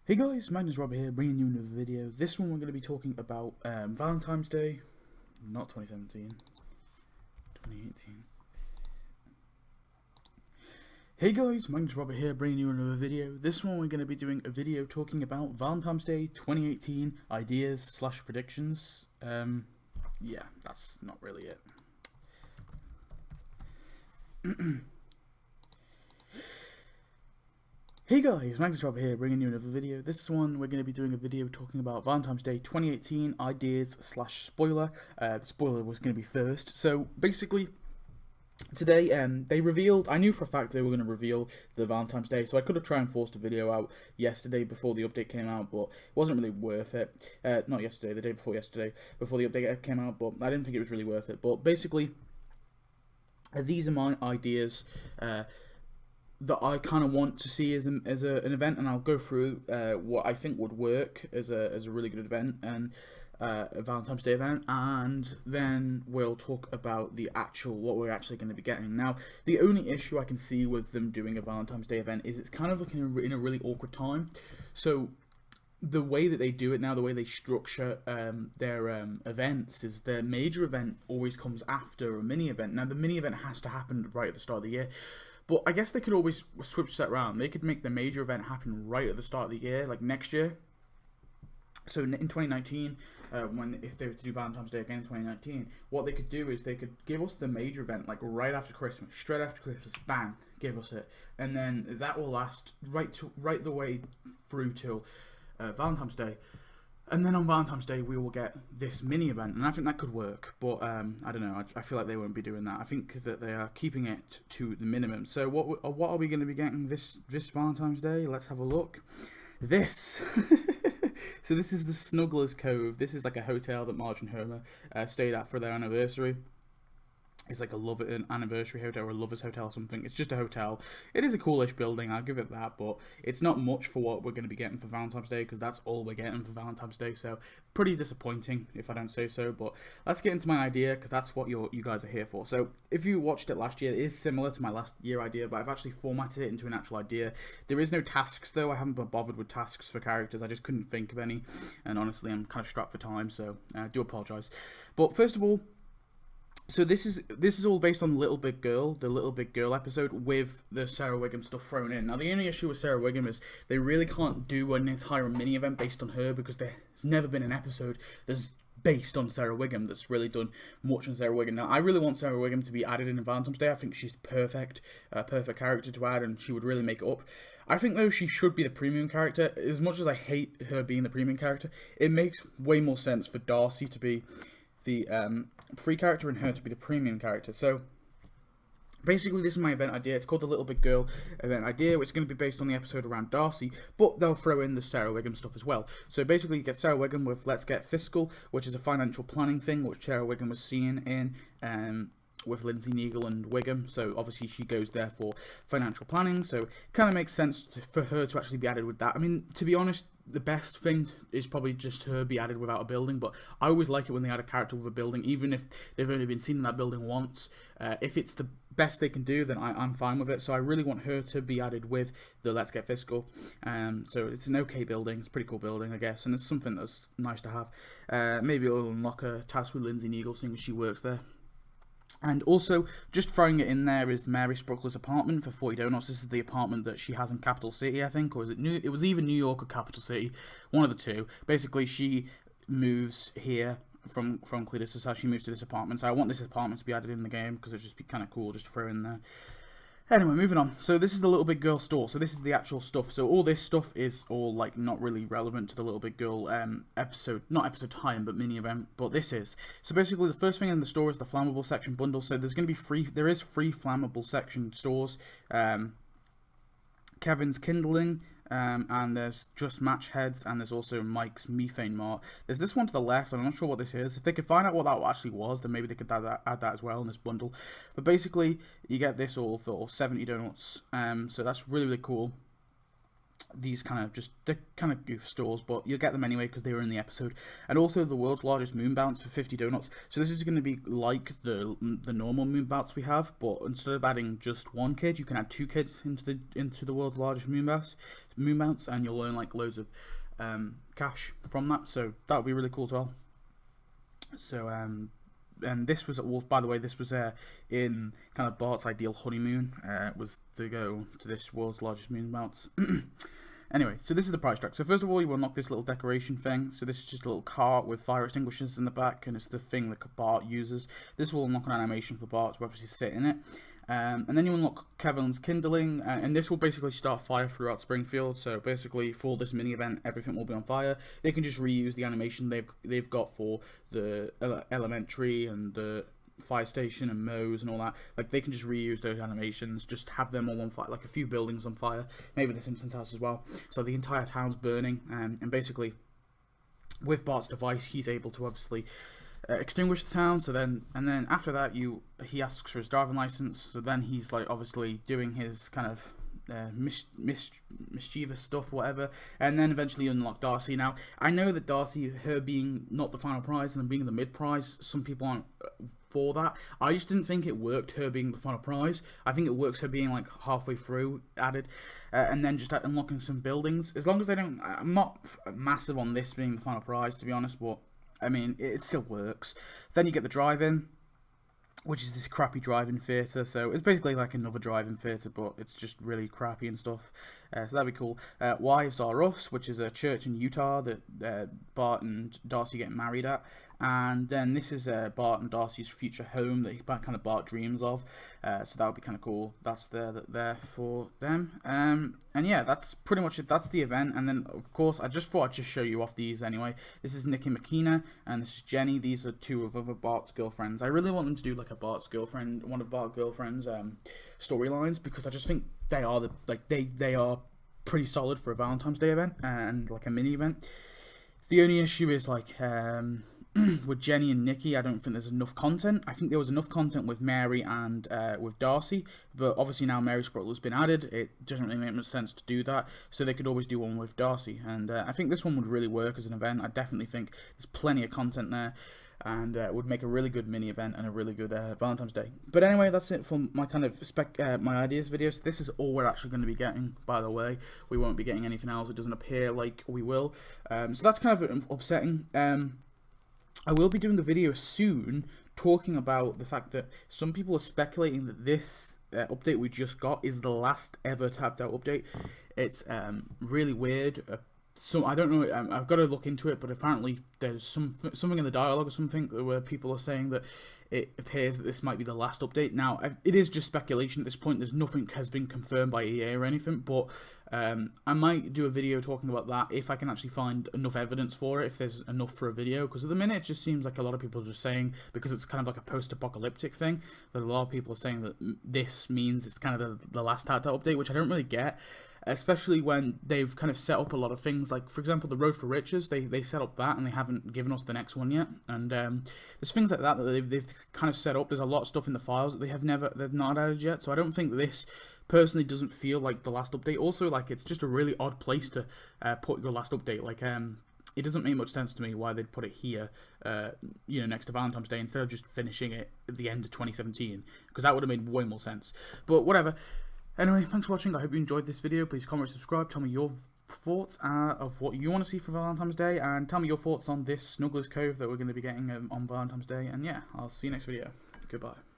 Hey guys, Magnus here, bringing you another video. This one we're going to be talking about Valentine's Day, not 2017, 2018. Hey guys, Magnus here, bringing you another video. This one we're going to be doing a video talking about Valentine's Day 2018 ideas slash predictions. Yeah, that's not really it. Hey guys, Magnus here, bringing you another video. This one, we're going to be doing a video talking about Valentine's Day 2018 ideas slash spoiler. The spoiler was going to be first. So basically, today they revealed, I knew for a fact they were going to reveal the Valentine's Day, so I could have tried and forced a video out yesterday before the update came out, but it wasn't really worth it. Not yesterday, the day before yesterday, before the update came out, but I didn't think it was really worth it. But basically, these are my ideas that I kind of want to see as an event, and I'll go through what I think would work as a really good event and a Valentine's Day event, and then we'll talk about what we're actually going to be getting. Now, the only issue I can see with them doing a Valentine's Day event is it's kind of like in a really awkward time. So the way that they do it now, the way they structure their events, is their major event always comes after a mini event. Now, the mini event has to happen right at the start of the year. But I guess they could always switch that around. They could make the major event happen right at the start of the year, like next year. So in 2019, if they were to do Valentine's Day again in 2019, what they could do is they could give us the major event like right after Christmas, straight after Christmas, bang, give us it, and then that will last right the way through till Valentine's Day. And then on Valentine's Day, we will get this mini event, and I think that could work. But I don't know. I feel like they won't be doing that. I think that they are keeping it to the minimum. So what are we going to be getting this Valentine's Day? Let's have a look. This. So this is the Snuggler's Cove. This is like a hotel that Marge and Homer stayed at for their anniversary. It's like an anniversary hotel or a lover's hotel or something. It's just a hotel. It is a coolish building, I'll give it that, but it's not much for what we're going to be getting for Valentine's Day, because that's all we're getting for Valentine's Day, so pretty disappointing if I don't say so. But let's get into my idea, because that's what you guys are here for. So if you watched it last year, it is similar to my last year idea, but I've actually formatted it into an actual idea. There is no tasks though. I haven't been bothered with tasks for characters. I just couldn't think of any, and honestly I'm kind of strapped for time, so I do apologise. But first of all, so this is all based on Little Big Girl, the Little Big Girl episode, with the Sarah Wiggum stuff thrown in. Now, the only issue with Sarah Wiggum is they really can't do an entire mini event based on her, because there's never been an episode that's based on Sarah Wiggum that's really done much on Sarah Wiggum. Now, I really want Sarah Wiggum to be added in Valentine's Day. I think she's perfect character to add, and she would really make it up. I think, though, she should be the premium character. As much as I hate her being the premium character, it makes way more sense for Darcy to be the free character and her to be the premium character. So basically, this is my event idea. It's called the Little Big Girl event idea, which is going to be based on the episode around Darcy, but they'll throw in the Sarah Wiggum stuff as well. So basically, you get Sarah Wiggum with Let's Get Fiscal, which is a financial planning thing, which Sarah Wiggum was seen in with Lindsay Neagle and Wiggum. So obviously she goes there for financial planning, so it kind of makes sense for her to actually be added with that. I mean, to be honest, the best thing is probably just her be added without a building, but I always like it when they add a character with a building, even if they've only been seen in that building once. If it's the best they can do, then I'm fine with it. So I really want her to be added with the Let's Get Fiscal. So it's an okay building. It's a pretty cool building, I guess, and it's something that's nice to have. Maybe it'll unlock a task with Lindsay Neagle, seeing as she works there. And also, just throwing it in there, is Mary Spruckler's apartment for 40 donuts. This is the apartment that she has in Capital City, I think, or is it it was either New York or Capital City, one of the two. Basically, she moves here from Cletus. This is how she moves to this apartment. So I want this apartment to be added in the game, because it'd just be kind of cool just to throw in there. Anyway, moving on. So this is the Little Big Girl store. So this is the actual stuff. So all this stuff is all like not really relevant to the Little Big Girl episode, not episode time, but mini event. But this is. So basically, the first thing in the store is the flammable section bundle. So there's going to be there is free flammable section stores. Kevin's Kindling. And there's Just Match Heads, and there's also Mike's Methane Mart. There's this one to the left, and I'm not sure what this is. If they could find out what that actually was, then maybe they could add that as well in this bundle. But basically, you get this all for 70 donuts. So that's really, really cool. these they're kind of goof stores, but you'll get them anyway because they were in the episode. And also the world's largest moon bounce for 50 donuts. So this is going to be like the normal moon bounce we have, but instead of adding just one kid, you can add 2 kids into the world's largest moon bounce, and you'll earn like loads of cash from that. So that would be really cool as well. So and this was, by the way, this was in kind of Bart's ideal honeymoon, was to go to this world's largest moon bounce. Anyway, so this is the price track. So first of all, you unlock this little decoration thing. So this is just a little cart with fire extinguishers in the back, and it's the thing that Bart uses. This will unlock an animation for Bart to obviously sit in it. And then you unlock Kevin's kindling, and this will basically start fire throughout Springfield. So basically, for this mini event, everything will be on fire. They can just reuse the animation they've got for the elementary and the fire station and Moe's and all that. Like, they can just reuse those animations, just have them all on fire, like a few buildings on fire, maybe the Simpsons house as well. So the entire town's burning, and basically, with Bart's device, he's able to obviously extinguish the town. So then, and then after that, he asks for his driving license. So then he's like obviously doing his kind of mischievous stuff, whatever, and then eventually unlock Darcy. Now, I know that Darcy, her being not the final prize and then being the mid prize, some people aren't for that. I just didn't think it worked, her being the final prize. I think it works her being like halfway through added, and then just unlocking some buildings. As long as they don't, I'm not massive on this being the final prize, to be honest, but I mean, it still works. Then you get the drive-in, which is this crappy drive-in theatre. So it's basically like another drive-in theatre, but it's just really crappy and stuff. So that'd be cool. Wives Are Us, which is a church in Utah that Bart and Darcy get married at. And then this is Bart and Darcy's future home that kind of Bart dreams of. So that would be kind of cool. That's there for them. And yeah, that's pretty much it. That's the event. And then, of course, I just thought I'd just show you off these anyway. This is Nikki McKenna, and this is Jenny. These are 2 of other Bart's girlfriends. I really want them to do like a Bart's girlfriend, one of Bart's girlfriends storylines, because I just think they are they are pretty solid for a Valentine's Day event and like a mini event. The only issue is like with Jenny and Nikki, I don't think there's enough content. I think there was enough content with Mary and with Darcy, but obviously now Mary Sprottler's been added, it doesn't really make much sense to do that, so they could always do one with Darcy, and I think this one would really work as an event. I definitely think there's plenty of content there, and would make a really good mini event and a really good Valentine's Day. But anyway, that's it for my kind of my ideas videos. This is all we're actually going to be getting, by the way. We won't be getting anything else. It doesn't appear like we will. So that's kind of upsetting. I will be doing a video soon talking about the fact that some people are speculating that this update we just got is the last ever tapped out update. It's really weird. So I don't know. I've got to look into it, but apparently there's something in the dialogue or something where people are saying that it appears that this might be the last update. Now, it is just speculation at this point. There's nothing has been confirmed by EA or anything, but I might do a video talking about that if I can actually find enough evidence for it, if there's enough for a video, because at the minute it just seems like a lot of people are just saying, because it's kind of like a post-apocalyptic thing, that a lot of people are saying that this means it's kind of the last update, which I don't really get. Especially when they've kind of set up a lot of things, like for example the Road for Riches, they set up that and they haven't given us the next one yet, and there's things like that they've kind of set up. There's a lot of stuff in the files that they've not added yet, so I don't think this personally doesn't feel like the last update. Also, like, it's just a really odd place to put your last update. Like it doesn't make much sense to me why they'd put it here, you know, next to Valentine's Day instead of just finishing it at the end of 2017, because that would have made way more sense. But whatever. Anyway, thanks for watching. I hope you enjoyed this video. Please comment, subscribe, tell me your thoughts of what you want to see for Valentine's Day, and tell me your thoughts on this Snuggler's Cove that we're going to be getting on Valentine's Day. And yeah, I'll see you next video. Goodbye.